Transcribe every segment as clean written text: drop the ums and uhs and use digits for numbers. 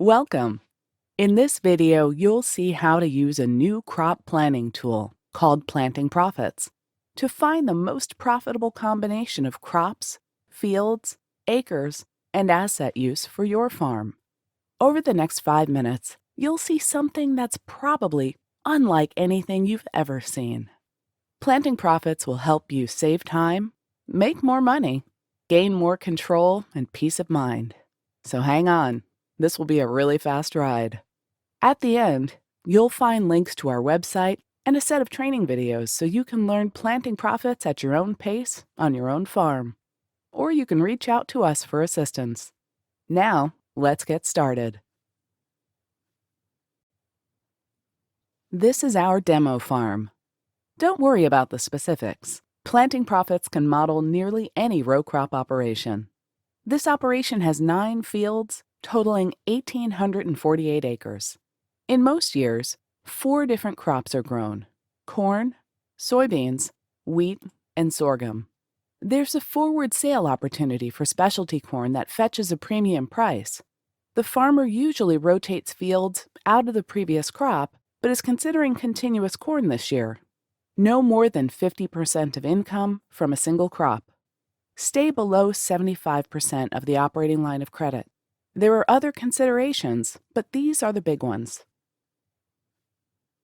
Welcome! In this video, you'll see how to use a new crop planning tool called Planting Profits to find the most profitable combination of crops, fields, acres, and asset use for your farm. Over the next 5 minutes, you'll see something that's probably unlike anything you've ever seen. Planting Profits will help you save time, make more money, gain more control and peace of mind. So hang on. This will be a really fast ride. At the end, you'll find links to our website and a set of training videos so you can learn planting profits at your own pace on your own farm. Or you can reach out to us for assistance. Now, let's get started. This is our demo farm. Don't worry about the specifics. Planting Profits can model nearly any row crop operation. This operation has 9 fields, totaling 1,848 acres. In most years, 4 different crops are grown: corn, soybeans, wheat, and sorghum. There's a forward sale opportunity for specialty corn that fetches a premium price. The farmer usually rotates fields out of the previous crop, but is considering continuous corn this year. No more than 50% of income from a single crop. Stay below 75% of the operating line of credit. There are other considerations, but these are the big ones.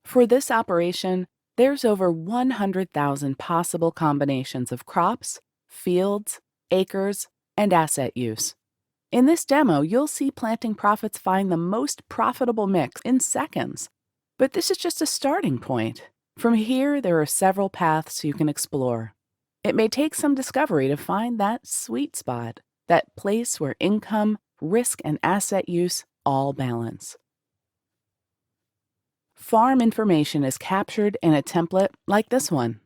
For this operation, there's over 100,000 possible combinations of crops, fields, acres, and asset use. In this demo, you'll see Planting Profits find the most profitable mix in seconds. But this is just a starting point. From here, there are several paths you can explore. It may take some discovery to find that sweet spot, that place where income, risk, and asset use all balance. Farm information is captured in a template like this one.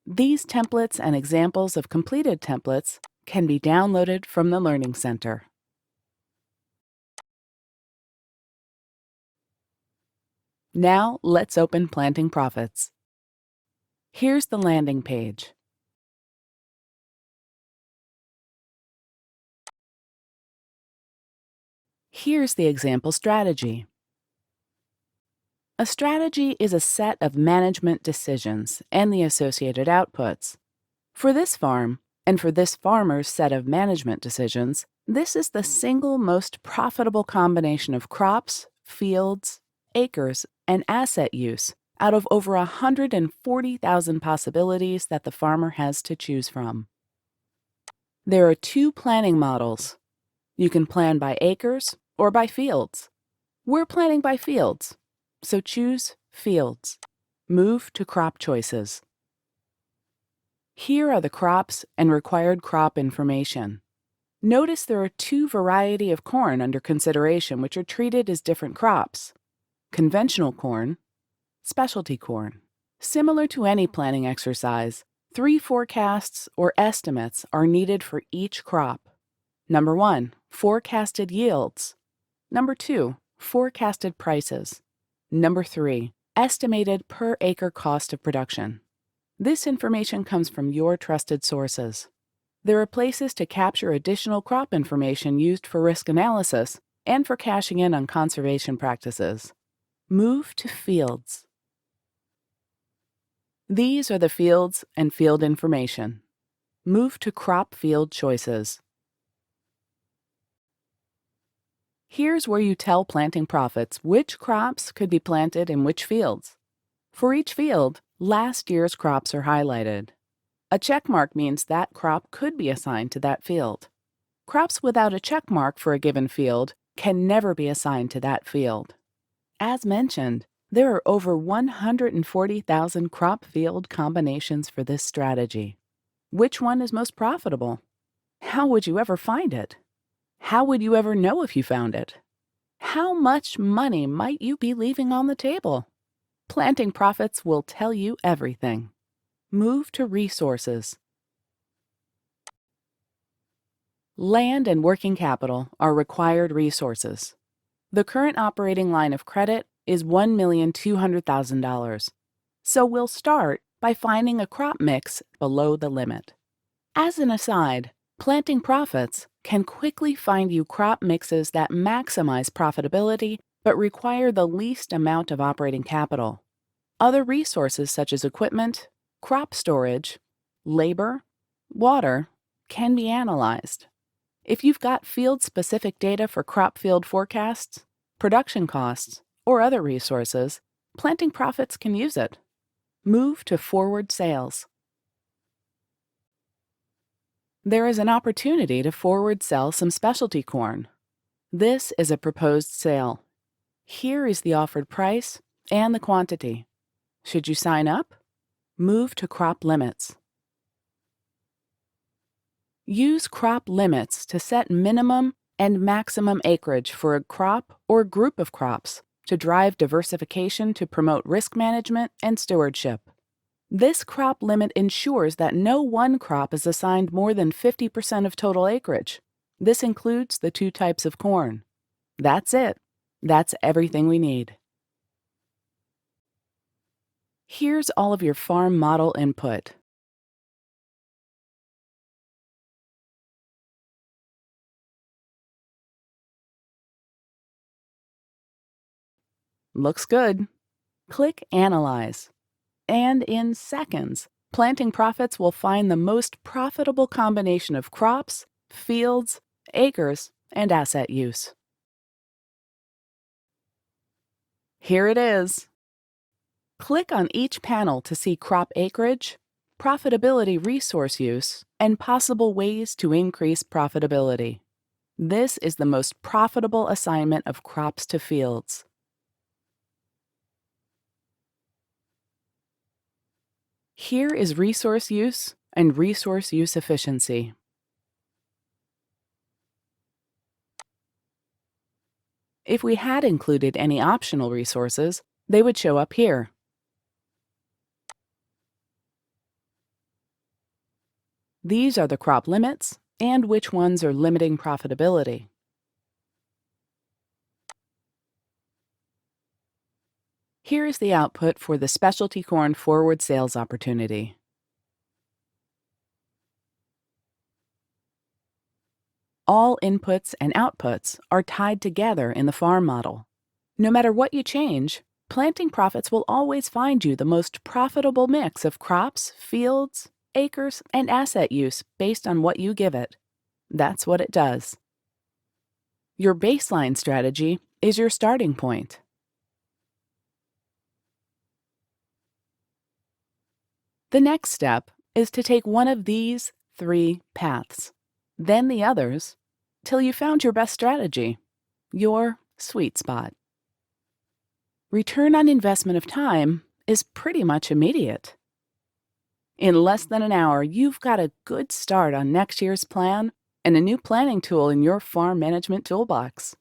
These templates and examples of completed templates can be downloaded from the Learning Center. Now, let's open Planting Profits. Here's the landing page. Here's the example strategy. A strategy is a set of management decisions and the associated outputs. For this farm, and for this farmer's set of management decisions, this is the single most profitable combination of crops, fields, acres, and asset use out of over 140,000 possibilities that the farmer has to choose from. There are 2 planning models. You can plan by acres or by fields. We're planning by fields, so choose Fields. Move to Crop Choices. Here are the crops and required crop information. Notice there are 2 varieties of corn under consideration which are treated as different crops: conventional corn, specialty corn. Similar to any planning exercise, 3 forecasts or estimates are needed for each crop. Number 1, forecasted yields. Number 2, forecasted prices. Number 3, estimated per acre cost of production. This information comes from your trusted sources. There are places to capture additional crop information used for risk analysis and for cashing in on conservation practices. Move to Fields. These are the fields and field information. Move to Crop Field Choices. Here's where you tell Planting Profits which crops could be planted in which fields. For each field, last year's crops are highlighted. A check mark means that crop could be assigned to that field. Crops without a check mark for a given field can never be assigned to that field. As mentioned, there are over 140,000 crop field combinations for this strategy. Which one is most profitable? How would you ever find it? How would you ever know if you found it? How much money might you be leaving on the table? Planting Profits will tell you everything. Move to Resources. Land and working capital are required resources. The current operating line of credit is $1,200,000. So we'll start by finding a crop mix below the limit. As an aside, Planting Profits can quickly find you crop mixes that maximize profitability but require the least amount of operating capital. Other resources such as equipment, crop storage, labor, water can be analyzed. If you've got field-specific data for crop field forecasts, production costs, or other resources, Planting Profits can use it. Move to forward sales. There is an opportunity to forward sell some specialty corn. This is a proposed sale. Here is the offered price and the quantity. Should you sign up? Move to crop limits. Use crop limits to set minimum and maximum acreage for a crop or group of crops to drive diversification to promote risk management and stewardship. This crop limit ensures that no one crop is assigned more than 50% of total acreage. This includes the 2 types of corn. That's it. That's everything we need. Here's all of your farm model input. Looks good. Click Analyze. And in seconds, Planting Profits will find the most profitable combination of crops, fields, acres, and asset use. Here it is. Click on each panel to see crop acreage, profitability resource use, and possible ways to increase profitability. This is the most profitable assignment of crops to fields. Here is resource use and resource use efficiency. If we had included any optional resources, they would show up here. These are the crop limits and which ones are limiting profitability. Here is the output for the specialty corn forward sales opportunity. All inputs and outputs are tied together in the farm model. No matter what you change, Planting Profits will always find you the most profitable mix of crops, fields, acres, and asset use based on what you give it. That's what it does. Your baseline strategy is your starting point. The next step is to take one of these 3 paths, then the others, till you found your best strategy, your sweet spot. Return on investment of time is pretty much immediate. In less than an hour, you've got a good start on next year's plan and a new planning tool in your farm management toolbox.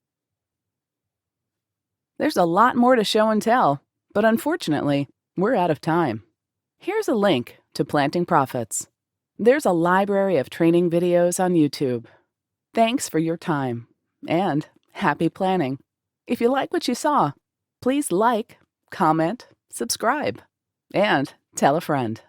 There's a lot more to show and tell, but unfortunately, we're out of time. Here's a link to Planting Profits. There's a library of training videos on YouTube. Thanks for your time, and happy planning. If you like what you saw, please like, comment, subscribe, and tell a friend.